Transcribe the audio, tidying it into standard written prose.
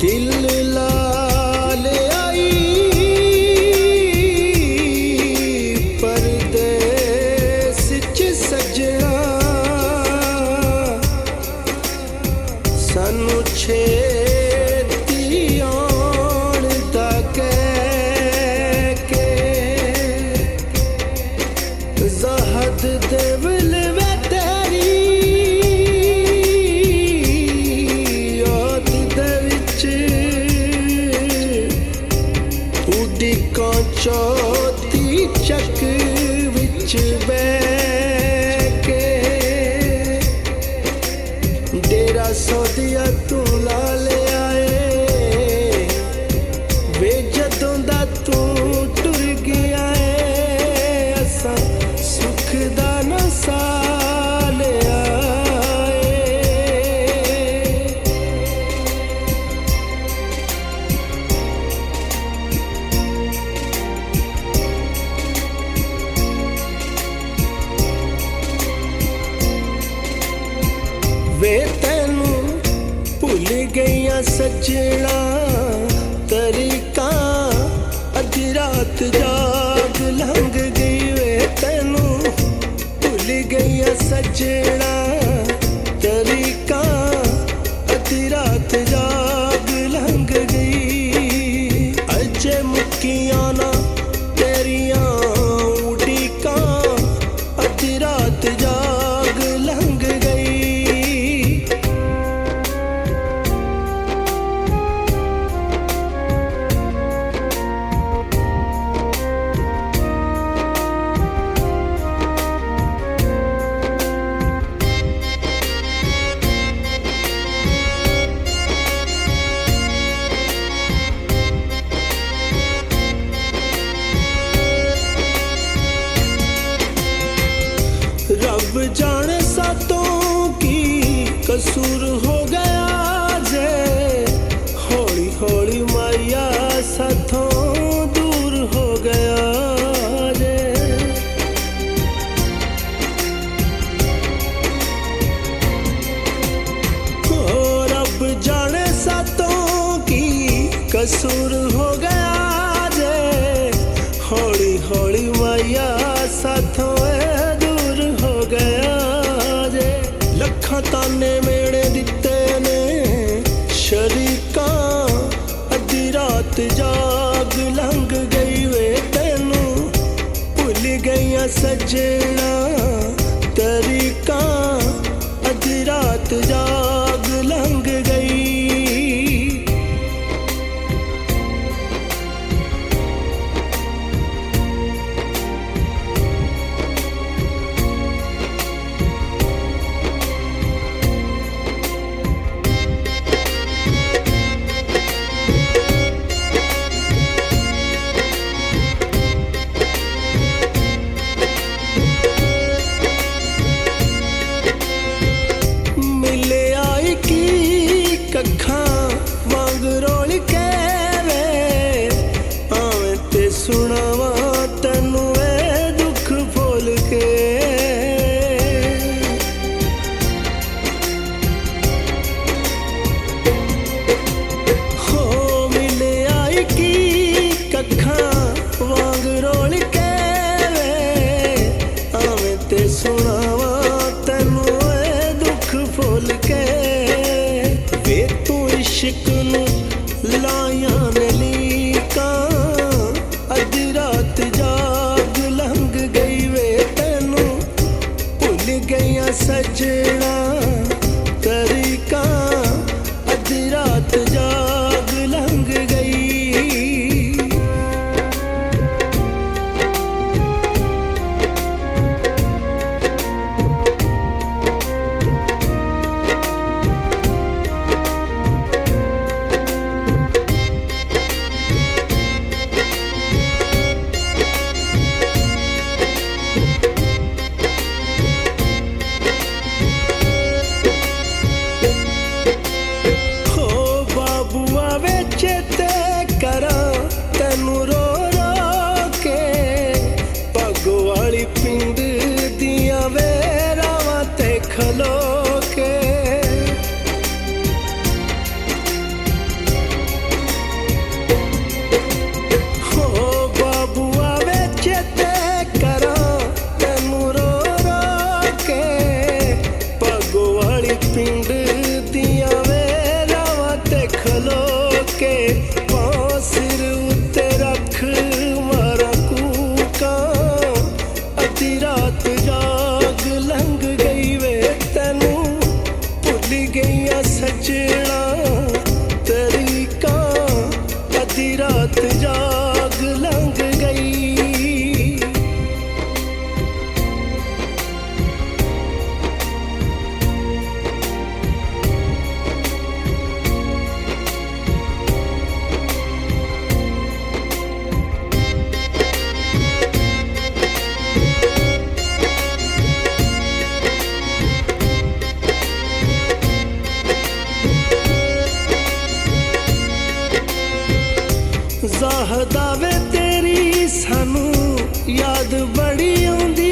दिल लाल आई परदेस च सजना सानू छेती आउण दा कह के ज़हद दे विल वे तेरी याद दे विच उडिकां चौथी चक विच बैठ के डेरा सौदिया तू ला ले आए वे जदों दा तू टुर गया है असां सुख दा ना साल आए वे तैनू भुल गईयां सजना तरीका अद्धी रात जाग लंघ गई वे तैनू भुल गईयां सजना तरीका अद्धी रात जाग लंघ गई अजे मुक्कियां ना तेरियां उड़ीकां अद्धी रात जाग लंघ गई रब जाने सातों की कसूर हो गया जे हौली हौली माया साथों दूर हो गया जे ओ रब जाने सातों की कसूर हो गया जे हौली हौली माया साथों लखां ताने मेड़े दिते ने शरीकां अद्धी रात जाग लंघ गई वे तैनू भुल गईयां सजना तरीकां अद्धी रात जाग लंघ गई वांग रोल के वे आवे ते सुनावा तैनू ए दुख भोल के हो मिले आई की कखा वांग रोल के वे आवे ते सुनावा तैनू ए दुख भोल के इश्क नू लाया ने लीकां अद्धी रात जाग लंघ गई वे तैनू भुल गईयां सजना तरीकां अद्धी रात जाग लंघ गई खलो के ਜ਼ਾਹਦਾ ਵੇ ਤੇਰੀ ਸਾਨੂੰ ਯਾਦ ਬੜੀ ਆਉਂਦੀ